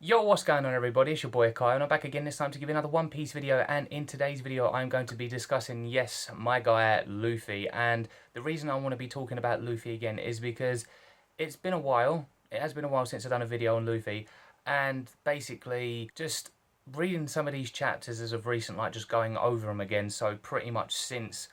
Yo, what's going on everybody? It's your boy KAIO and I'm back again this time to give you another One Piece video, and in today's video I'm going to be discussing, yes, my guy Luffy. And the reason I want to be talking about Luffy again is because it's been a while. It has been a while since I've done a video on Luffy, and basically just reading some of these chapters as of recent, like just going over them again. So pretty much since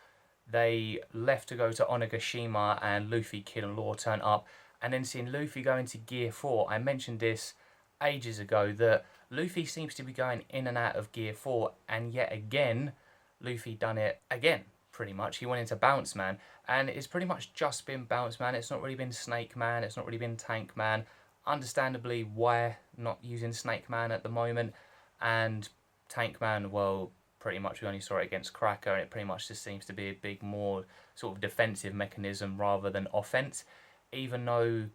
they left to go to Onigashima and Luffy, Kid and Law turn up, and then seeing Luffy go into Gear 4. I mentioned this ages ago that Luffy seems to be going in and out of Gear 4, and yet again Luffy done it again. Pretty much he went into Bounce Man, and it's pretty much just been Bounce Man. It's not really been Snake Man, it's not really been Tank Man. Understandably why not using Snake Man at the moment, and Tank Man, well, pretty much we only saw it against Cracker, and it pretty much just seems to be a big more sort of defensive mechanism rather than offense, even though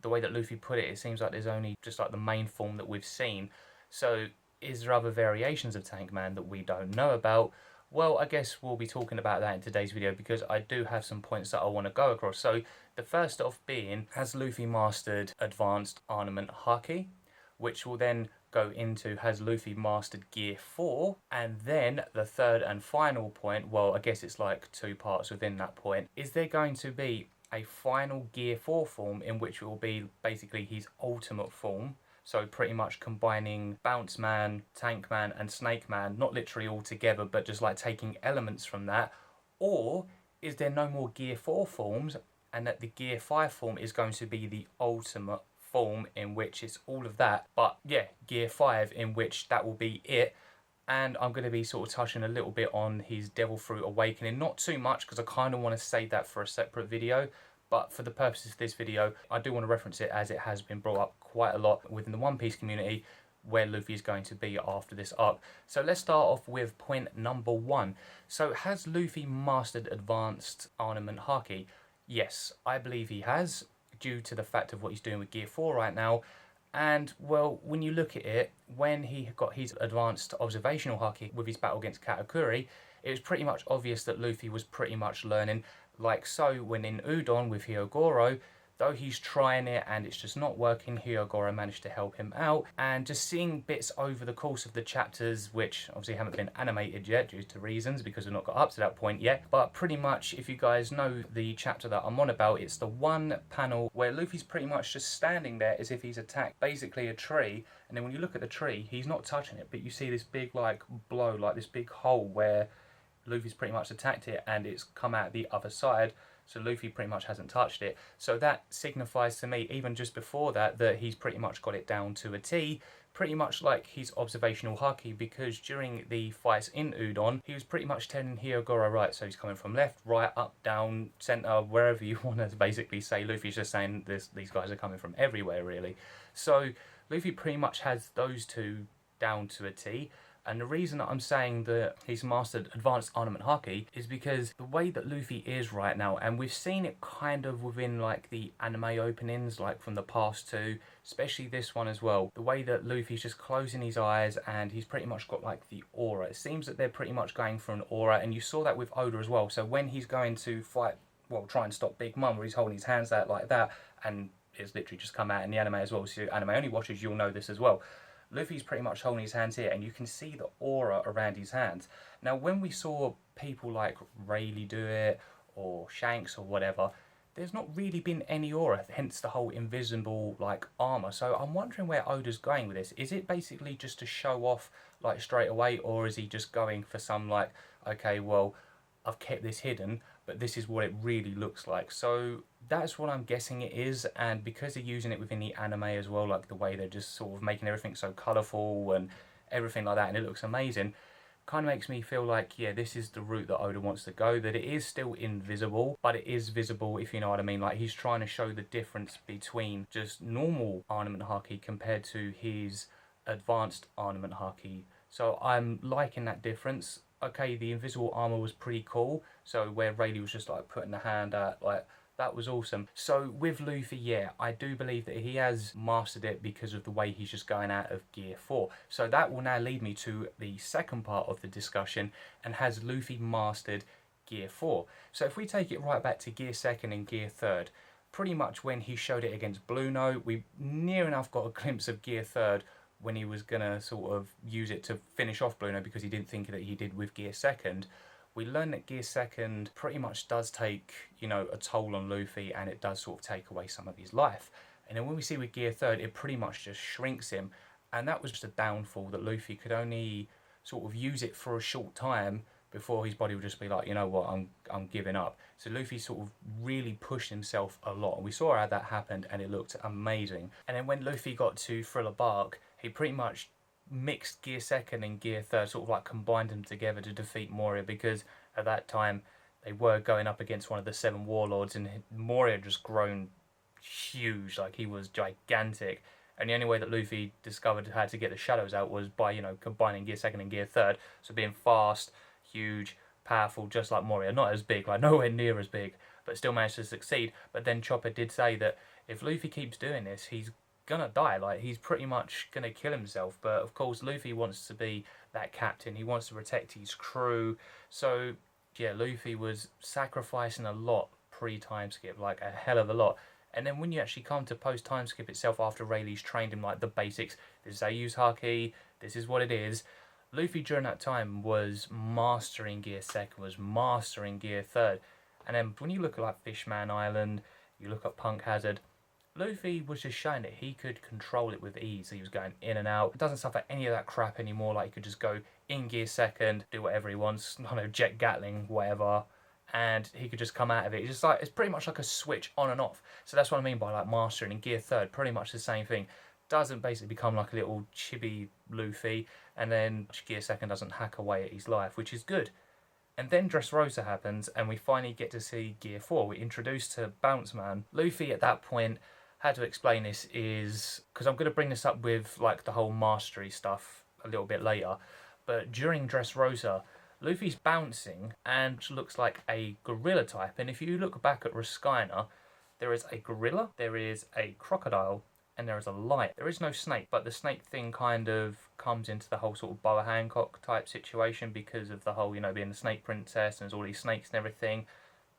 the way that Luffy put it, it seems like there's only just like the main form that we've seen. So is there other variations of Tank Man that we don't know about? Well, I guess we'll be talking about that in today's video, because I do have some points that I want to go across. So the first off being, has Luffy mastered Advanced Armament Haki? Which will then go into, has Luffy mastered Gear 4? And then the third and final point, well, I guess it's like two parts within that point, is there going to be a final Gear 4 form in which it will be basically his ultimate form? So pretty much combining Bounce Man, Tank Man and Snake Man, not literally all together, but just like taking elements from that. Or is there no more Gear 4 forms, and that the Gear 5 form is going to be the ultimate form in which it's all of that, but yeah, Gear 5 in which that will be it? And I'm going to be sort of touching a little bit on his Devil Fruit Awakening. Not too much, because I kind of want to save that for a separate video. But for the purposes of this video, I do want to reference it, as it has been brought up quite a lot within the One Piece community, where Luffy is going to be after this arc. So let's start off with point number 1. So has Luffy mastered Advanced Armament Haki? Yes, I believe he has, due to the fact of what he's doing with Gear 4 right now. And well, when you look at it, when he got his advanced observational haki with his battle against Katakuri, it was pretty much obvious that Luffy was pretty much learning. Like so, when in Udon with Hyogoro, though he's trying it and it's just not working, Hyogoro managed to help him out. And just seeing bits over the course of the chapters, which obviously haven't been animated yet due to reasons, because we've not got up to that point yet. But pretty much, if you guys know the chapter that I'm on about, it's the one panel where Luffy's pretty much just standing there as if he's attacked basically a tree. And then when you look at the tree, he's not touching it, but you see this big like blow, like this big hole where Luffy's pretty much attacked it and it's come out the other side. So Luffy pretty much hasn't touched it. So that signifies to me, even just before that, that he's pretty much got it down to a T, pretty much like his observational haki, because during the fights in Udon, he was pretty much telling Hyogoro, right, so he's coming from left, right, up, down, center, wherever you want to basically say. Luffy's just saying these guys are coming from everywhere, really. So Luffy pretty much has those two down to a T. And the reason that I'm saying that he's mastered Advanced Armament Haki is because the way that Luffy is right now, and we've seen it kind of within like the anime openings, like from the past two, especially this one as well, the way that Luffy's just closing his eyes and he's pretty much got like the aura. It seems that they're pretty much going for an aura, and you saw that with Oda as well. So when he's going to fight, well, try and stop Big Mom, where he's holding his hands out like that, and it's literally just come out in the anime as well, so anime only watchers, you'll know this as well. Luffy's pretty much holding his hands here, and you can see the aura around his hands. Now, when we saw people like Rayleigh do it, or Shanks or whatever, there's not really been any aura, hence the whole invisible like armor. So I'm wondering where Oda's going with this. Is it basically just to show off like straight away, or is he just going for some like, okay, well, I've kept this hidden, but this is what it really looks like? So that's what I'm guessing it is. And because they're using it within the anime as well, like the way they're just sort of making everything so colourful and everything like that, and it looks amazing, kind of makes me feel like, yeah, this is the route that Oda wants to go, that it is still invisible, but it is visible, if you know what I mean. Like, he's trying to show the difference between just normal Armament Haki compared to his Advanced Armament Haki. So I'm liking that difference. Okay, the invisible armor was pretty cool, so where Rayleigh was just like putting the hand out, like, that was awesome. So with Luffy, yeah, I do believe that he has mastered it because of the way he's just going out of Gear 4. So that will now lead me to the second part of the discussion, and has Luffy mastered Gear 4? So if we take it right back to Gear 2nd and Gear 3rd, pretty much when he showed it against Blue Note, we near enough got a glimpse of Gear 3rd when he was going to sort of use it to finish off Bruno because he didn't think that he did with Gear Second, we learn that Gear Second pretty much does take, you know, a toll on Luffy, and it does sort of take away some of his life. And then when we see with Gear Third, it pretty much just shrinks him. And that was just a downfall, that Luffy could only sort of use it for a short time before his body would just be like, you know what, I'm giving up. So Luffy sort of really pushed himself a lot. And we saw how that happened, and it looked amazing. And then when Luffy got to Thriller Bark, he pretty much mixed Gear Second and Gear Third, sort of like combined them together to defeat Moria, because at that time they were going up against one of the 7 warlords, and Moria had just grown huge, like he was gigantic. And the only way that Luffy discovered how to get the shadows out was by, you know, combining Gear Second and Gear Third. So being fast, huge, powerful, just like Moria. Not as big, like nowhere near as big, but still managed to succeed. But then Chopper did say that if Luffy keeps doing this, he's gonna die. Like, he's pretty much gonna kill himself. But of course, Luffy wants to be that captain. He wants to protect his crew. So yeah, Luffy was sacrificing a lot pre-time skip, like a hell of a lot. And then when you actually come to post-time skip itself, after Rayleigh's trained him like the basics, this is how you use Haki, this is what it is, Luffy during that time was mastering Gear Second, was mastering Gear Third. And then when you look at like Fishman Island, you look at Punk Hazard, Luffy was just showing that he could control it with ease. He was going in and out. It doesn't suffer any of that crap anymore. Like, he could just go in Gear Second, do whatever he wants, I don't know, jet Gatling, whatever, and he could just come out of it. It's just like, it's pretty much like a switch on and off. So that's what I mean by like mastering. In Gear Third, pretty much the same thing. Doesn't basically become like a little chibi Luffy, and then Gear Second doesn't hack away at his life, which is good. And then Dressrosa happens, and we finally get to see Gear 4. We're introduced to Bounce Man. Luffy at that point, how to explain this is, because I'm going to bring this up with like the whole mastery stuff a little bit later, but during Dressrosa, Luffy's bouncing and looks like a gorilla type. And if you look back at Ruscaina, there is a gorilla, there is a crocodile, and there is a lion. There is no snake, but the snake thing kind of comes into the whole sort of Boa Hancock type situation because of the whole, you know, being the snake princess and there's all these snakes and everything.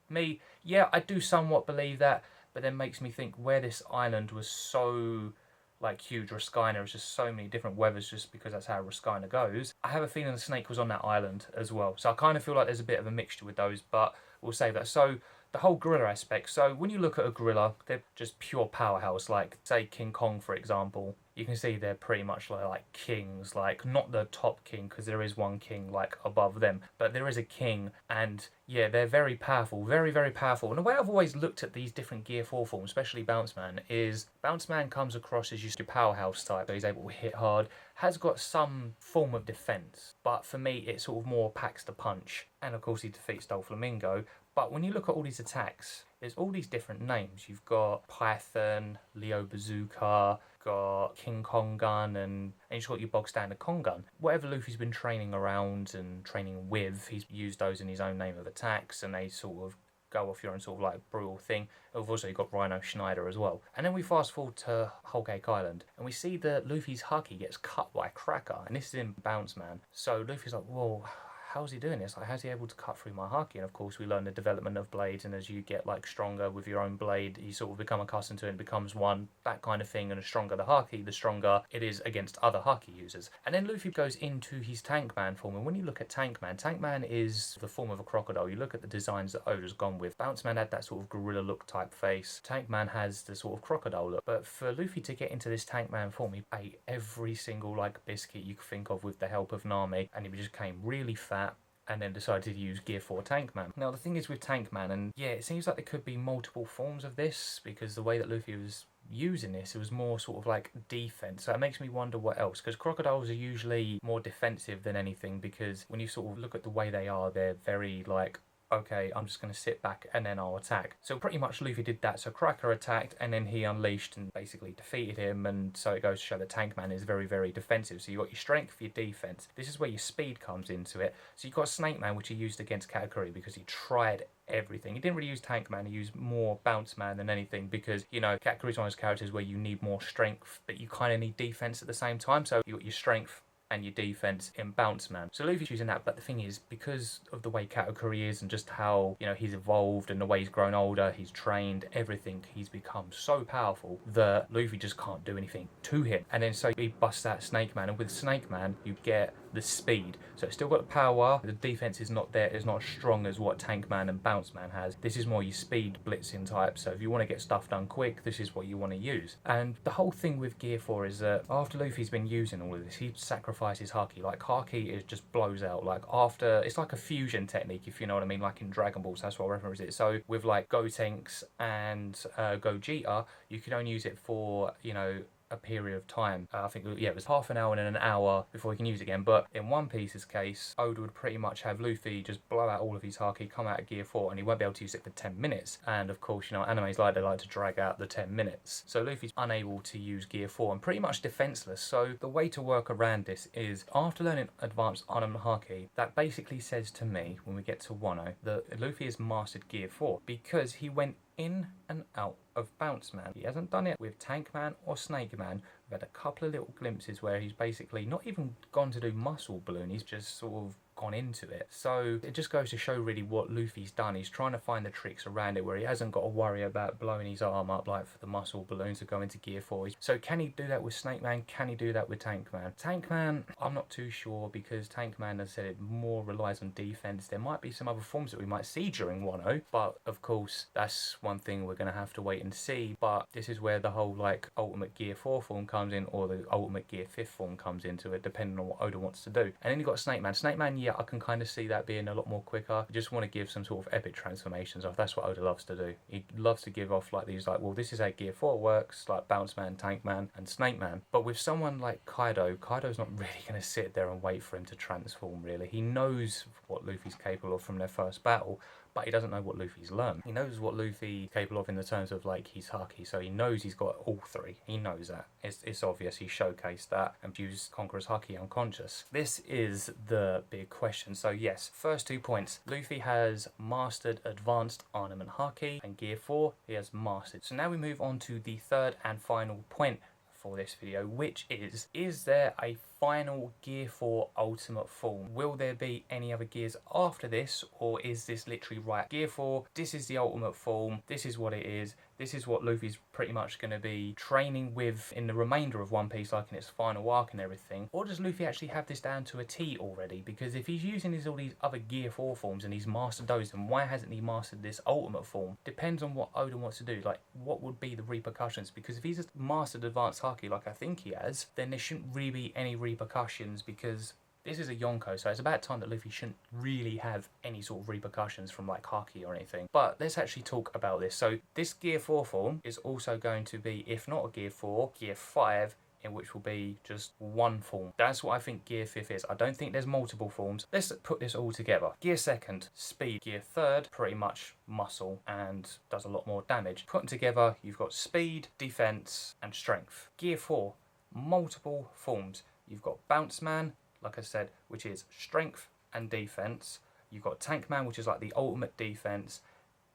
Me, yeah, I do somewhat believe that, but then makes me think where this island was so like huge, Ruscaina is just so many different weathers just because that's how Ruscaina goes. I have a feeling the snake was on that island as well. So I kind of feel like there's a bit of a mixture with those, but we'll save that. So the whole gorilla aspect. So when you look at a gorilla, they're just pure powerhouse. Like, say King Kong, for example. You can see they're pretty much like kings, like not the top king, because there is one king like above them, but there is a king, and yeah, they're very powerful, very, very powerful. And the way I've always looked at these different Gear 4 forms, especially Bounce Man, is Bounce Man comes across as just a powerhouse type, so he's able to hit hard, has got some form of defense, but for me it sort of more packs the punch. And of course he defeats Doflamingo. But when you look at all these attacks, there's all these different names. You've got Python, Leo Bazooka, got King Kong Gun, and you've got your bog standard Kong Gun. Whatever Luffy's been training around and training with, he's used those in his own name of attacks, and they sort of go off your own sort of like brutal thing. We've also got Rhino Schneider as well. And then we fast forward to Whole Cake Island, and we see that Luffy's Haki gets cut by Cracker, and this is in Bounce Man. So Luffy's like, whoa, how's he doing this? Like, how's he able to cut through my Haki? And of course we learn the development of blades, and as you get like stronger with your own blade, you sort of become accustomed to it and becomes one, that kind of thing. And the stronger the Haki, the stronger it is against other Haki users. And then Luffy goes into his Tank Man form, and when you look at Tank Man is the form of a crocodile. You look at the designs that Oda's gone with. Bounce Man had that sort of gorilla look type face. Tank Man has the sort of crocodile look. But for Luffy to get into this Tank Man form, he ate every single like biscuit you could think of with the help of Nami, and he just came really fat, and then decided to use Gear 4 Tank Man. Now the thing is with Tank Man, and yeah, it seems like there could be multiple forms of this, because the way that Luffy was using this, it was more sort of like defense. So it makes me wonder what else, because crocodiles are usually more defensive than anything, because when you sort of look at the way they are, they're very like, okay, I'm just going to sit back and then I'll attack. So pretty much Luffy did that. So Cracker attacked and then he unleashed and basically defeated him. And so it goes to show that Tank Man is very, very defensive. So you've got your strength, your defense. This is where your speed comes into it. So you've got Snake Man, which he used against Katakuri because he tried everything. He didn't really use Tank Man, he used more Bounce Man than anything, because, you know, Katakuri's one of those characters where you need more strength, but you kind of need defense at the same time. So you got your strength and your defense in Bounce Man. So Luffy's using that, but the thing is, because of the way Katakuri is and just how, you know, he's evolved and the way he's grown older, he's trained, everything, he's become so powerful that Luffy just can't do anything to him. And then so he busts out Snake Man, and with Snake Man you get the speed. So it's still got the power, the defense is not there, it's not as strong as what Tank Man and Bounce Man has. This is more your speed blitzing type, so if you want to get stuff done quick, this is what you want to use. And the whole thing with Gear 4 is that after Luffy's been using all of this, he sacrifices Haki. Like, Haki is just blows out. Like, after, it's like a fusion technique, if you know what I mean, like in Dragon Balls, that's what I reference it. So with like Gotenks and Gogeta, you can only use it for, you know, a period of time. I think, yeah, it was half an hour and then an hour before he can use it again. But in One Piece's case, Oda would pretty much have Luffy just blow out all of his Haki, come out of Gear 4, and he won't be able to use it for 10 minutes. And of course, you know, animes like, they like to drag out the 10 minutes. So Luffy's unable to use Gear 4 and pretty much defenseless. So the way to work around this is, after learning Advanced Unown Haki, that basically says to me, when we get to Wano, that Luffy has mastered Gear 4 because he went in and out of Bounce Man. He hasn't done it with Tank Man or Snake Man. We've had a couple of little glimpses where he's basically not even gone to do Muscle Balloon, he's just sort of gone into it. So it just goes to show really what Luffy's done. He's trying to find the tricks around it where he hasn't got to worry about blowing his arm up like for the Muscle Balloons to go into Gear 4. So can he do that with Snake Man? Can he do that with Tank Man? Tank Man, I'm not too sure, because Tank Man, as I said, it more relies on defense. There might be some other forms that we might see during Wano, but of course that's one thing we're going to have to wait and see. But this is where the whole like Ultimate Gear 4 form comes in, or the Ultimate Gear 5th form comes into it, depending on what Oda wants to do. And then you've got Snake Man. Snake Man, yeah, I can kind of see that being a lot more quicker. I just want to give some sort of epic transformations off. That's what Oda loves to do. He loves to give off like these, like, well, this is how Gear 4 works, like Bounce Man, Tank Man, and Snake Man. But with someone like Kaido, Kaido's not really going to sit there and wait for him to transform, really. He knows what Luffy's capable of from their first battle, but he doesn't know what Luffy's learned. He knows what Luffy's capable of in the terms of like his Haki, so he knows he's got all three. He knows that. It's obvious. He showcased that and used Conqueror's Haki unconscious. This is the big question. So yes, first 2 points. Luffy has mastered Advanced Armament Haki, and Gear 4 he has mastered. So now we move on to the third and final point for this video, which is there a final Gear 4 ultimate form? Will there be any other gears after this, or is this literally right? Gear 4, this is the ultimate form, this is what it is, this is what Luffy's pretty much going to be training with in the remainder of One Piece, like in its final arc and everything? Or does Luffy actually have this down to a T already? Because if he's using all these other Gear 4 forms and he's mastered those, then why hasn't he mastered this ultimate form? Depends on what Oda wants to do. Like, what would be the repercussions? Because if he's mastered Advanced Haki like I think he has, then there shouldn't really be any repercussions, because this is a Yonko, so it's about time that Luffy shouldn't really have any sort of repercussions from like Haki or anything. But let's actually talk about this. So this Gear 4 form is also going to be, if not a Gear 4, Gear 5, in which will be just one form. That's what I think Gear 5th is. I don't think there's multiple forms. Let's put this all together. Gear 2nd, speed. Gear 3rd, pretty much muscle and does a lot more damage. Put them together, you've got speed, defense, and strength. Gear 4, multiple forms. You've got Bounce Man, like I said, which is strength and defense. You've got Tank Man, which is like the ultimate defense.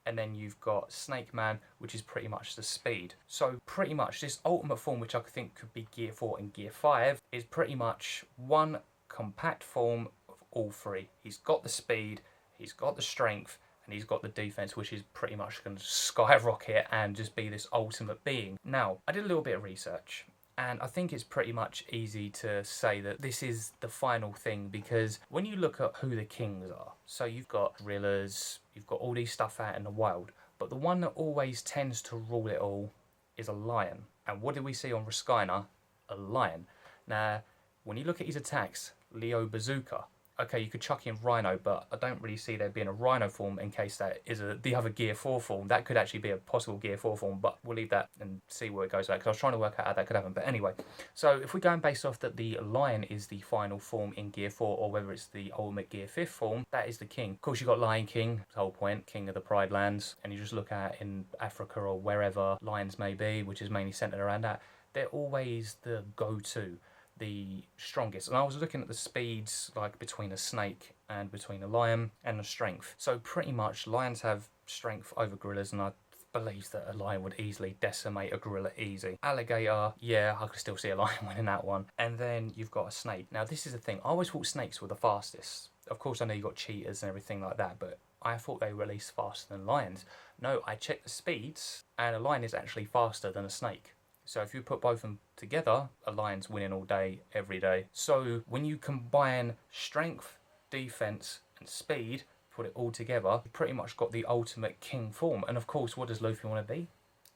And then you've got Snake Man, which is pretty much the speed. So pretty much this ultimate form, which I think could be Gear 4 and Gear 5, is pretty much one compact form of all three. He's got the speed, he's got the strength, and he's got the defense, which is pretty much going to skyrocket and just be this ultimate being. Now, I did a little bit of research, and I think it's pretty much easy to say that this is the final thing, because when you look at who the kings are, so you've got gorillas, you've got all these stuff out in the wild, but the one that always tends to rule it all is a lion. And what did we see on Roskyna? A lion. Now, when you look at his attacks, Leo Bazooka, okay, you could chuck in Rhino, but I don't really see there being a Rhino form in case that is the other Gear 4 form. That could actually be a possible Gear 4 form, but we'll leave that and see where it goes back, because I was trying to work out how that could happen. But anyway, so if we're going based off that the Lion is the final form in Gear 4, or whether it's the ultimate Gear 5th form, that is the king. Of course, you've got Lion King, the whole point, king of the Pride Lands, and you just look at in Africa or wherever lions may be, which is mainly centered around that, they're always the go-to, the strongest. And I was looking at the speeds like between a snake and between a lion, and the strength. So pretty much lions have strength over gorillas, and I believes that a lion would easily decimate a gorilla easy. Alligator, yeah, I could still see a lion winning that one. And then you've got a snake. Now this is the thing, I always thought snakes were the fastest. Of course I know you've got cheetahs and everything like that, but I thought they were at least faster than lions. No, I checked the speeds, and a lion is actually faster than a snake. So if you put both of them together, a lion's winning all day, every day. So when you combine strength, defense, and speed, put it all together, you pretty much got the ultimate king form. And of course, what does Luffy want to be?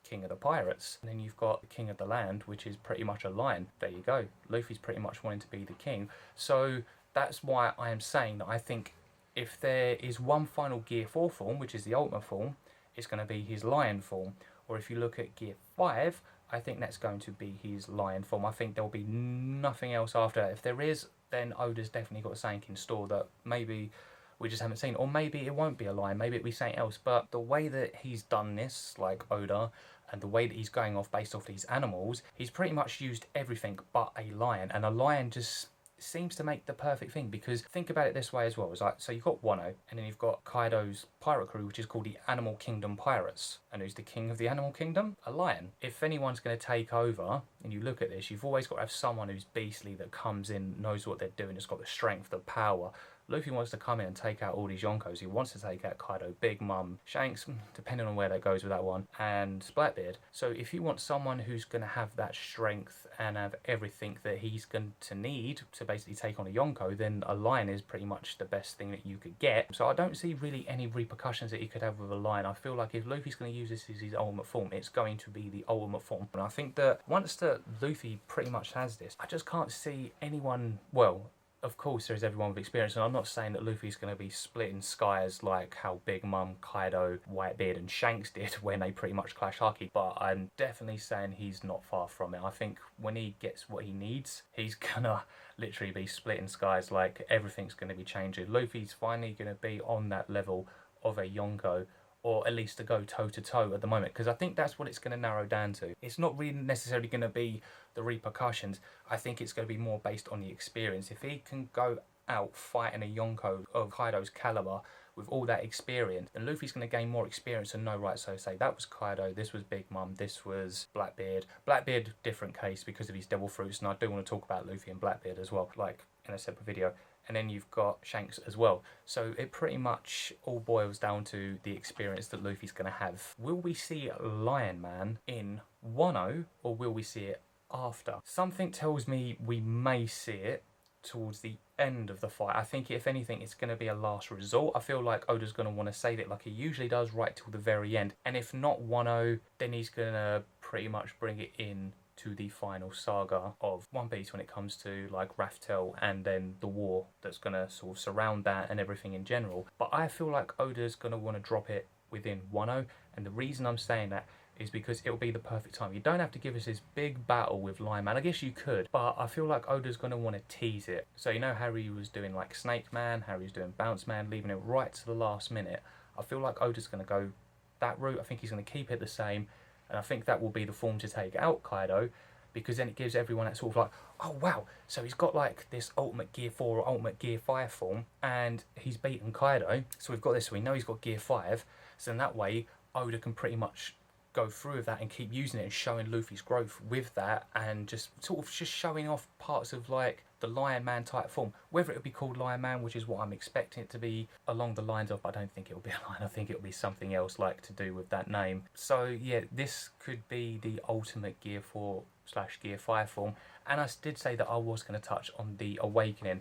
King of the pirates. And then you've got the king of the land, which is pretty much a lion. There you go. Luffy's pretty much wanting to be the king. So that's why I am saying that I think if there is one final Gear 4 form, which is the ultimate form, it's going to be his lion form. Or if you look at Gear 5, I think that's going to be his lion form. I think there'll be nothing else after that. If there is, then Oda's definitely got something in store that maybe we just haven't seen. Or maybe it won't be a lion, maybe it'll be something else. But the way that he's done this, like Oda, and the way that he's going off based off these animals, he's pretty much used everything but a lion. And a lion just seems to make the perfect thing, because think about it this way as well. It's like, so you've got Wano, and then you've got Kaido's pirate crew, which is called the Animal Kingdom Pirates. And who's the king of the Animal Kingdom? A lion. If anyone's going to take over, and you look at this, you've always got to have someone who's beastly, that comes in, knows what they're doing, has got the strength, the power. Luffy wants to come in and take out all these Yonkos. He wants to take out Kaido, Big Mom, Shanks, depending on where that goes with that one, and Blackbeard. So if you want someone who's going to have that strength and have everything that he's going to need to basically take on a Yonko, then a lion is pretty much the best thing that you could get. So I don't see really any repercussions that he could have with a lion. I feel like if Luffy's going to use this as his ultimate form, it's going to be the ultimate form. And I think that once that Luffy pretty much has this, I just can't see anyone, well, of course there's everyone with experience, and I'm not saying that Luffy's going to be splitting skies like how Big Mom, Kaido, Whitebeard and Shanks did when they pretty much clash Haki, but I'm definitely saying he's not far from it. I think when he gets what he needs, he's gonna literally be splitting skies, like everything's going to be changing. Luffy's finally going to be on that level of a Yonko, or at least to go toe-to-toe at the moment, because I think that's what it's going to narrow down to. It's not really necessarily going to be the repercussions. I think it's going to be more based on the experience. If he can go out fighting a Yonko of Kaido's caliber with all that experience, then Luffy's going to gain more experience and know, right, so say that was Kaido, this was Big Mom, this was Blackbeard. Blackbeard, different case because of his devil fruits, and I do want to talk about Luffy and Blackbeard as well, like in a separate video. And then you've got Shanks as well. So it pretty much all boils down to the experience that Luffy's going to have. Will we see Lion Man in Wano, or will we see it after? Something tells me we may see it towards the end of the fight. I think if anything, it's going to be a last resort. I feel like Oda's going to want to save it like he usually does right till the very end. And if not Wano, then he's going to pretty much bring it in to the final saga of One Piece when it comes to like Raftel and then the war that's going to sort of surround that and everything in general. But I feel like Oda's going to want to drop it within Wano, and the reason I'm saying that is because it'll be the perfect time. You don't have to give us this big battle with Lion Man. I guess you could, but I feel like Oda's going to want to tease it. So you know how he was doing like Snake Man, how he was doing Bounce Man, leaving it right to the last minute. I feel like Oda's going to go that route. I think he's going to keep it the same. And I think that will be the form to take out Kaido, because then it gives everyone that sort of like, oh wow, so he's got like this ultimate Gear 4 or ultimate Gear 5 form, and he's beaten Kaido. So we've got this, so we know he's got Gear 5. So in that way, Oda can pretty much go through with that and keep using it and showing Luffy's growth with that, and just sort of just showing off parts of like the Lion Man type form. Whether it would be called Lion Man, which is what I'm expecting it to be along the lines of, I don't think it'll be a lion, I think it'll be something else like to do with that name. So yeah, this could be the ultimate Gear 4 / Gear 5 form. And I did say that I was going to touch on the awakening.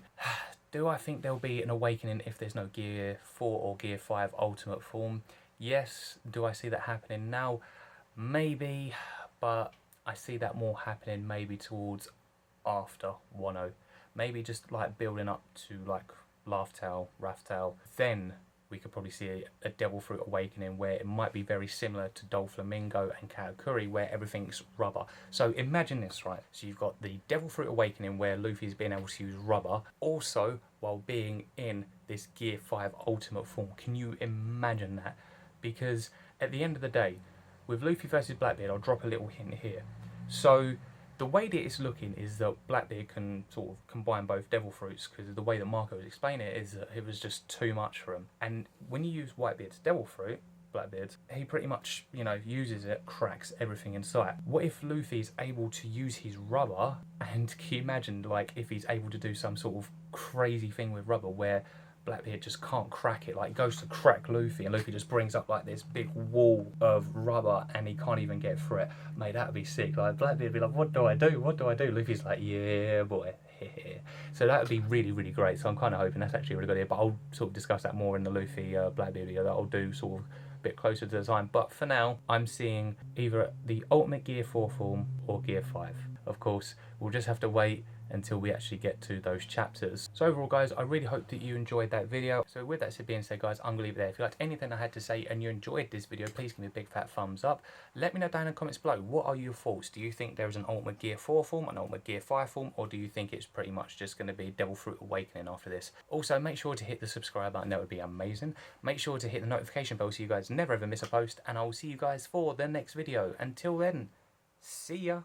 Do I think there'll be an awakening if there's no Gear 4 or Gear 5 ultimate form? Yes. Do I see that happening now? Maybe, but I see that more happening maybe towards after Wano. Maybe just like building up to like Raftel. Then we could probably see a Devil Fruit Awakening where it might be very similar to Doflamingo and Katakuri, where everything's rubber. So imagine this, right? So you've got the Devil Fruit Awakening where Luffy's being able to use rubber, also while being in this Gear 5 ultimate form. Can you imagine that? Because at the end of the day, with Luffy versus Blackbeard, I'll drop a little hint here. So the way that it's looking is that Blackbeard can sort of combine both Devil Fruits, because the way that Marco was explaining it is that it was just too much for him. And when you use Whitebeard's Devil Fruit, Blackbeard. He pretty much, you know, uses it, cracks everything in sight. What if Luffy's able to use his rubber, and can you imagine, like, if he's able to do some sort of crazy thing with rubber where Blackbeard just can't crack it, like goes to crack Luffy and Luffy just brings up like this big wall of rubber and he can't even get through it. Mate, that'd be sick. Like Blackbeard would be like, what do I do? What do I do? Luffy's like, yeah boy. So that would be really, really great. So I'm kind of hoping that's actually a really good idea, but I'll sort of discuss that more in the Luffy Blackbeard video that I'll do sort of a bit closer to the time. But for now, I'm seeing either the Ultimate Gear 4 form or Gear 5. Of course, we'll just have to wait until we actually get to those chapters. So overall guys, I really hope that you enjoyed that video. So with that being said guys, I'm gonna leave it there. If you liked anything I had to say and you enjoyed this video, please give me a big fat thumbs up. Let me know down in the comments below, what are your thoughts? Do you think there is an Ultimate Gear 4 form, an Ultimate Gear 5 form, or do you think it's pretty much just gonna be Devil Fruit Awakening after this? Also, make sure to hit the subscribe button, that would be amazing. Make sure to hit the notification bell so you guys never ever miss a post, and I will see you guys for the next video. Until then, see ya.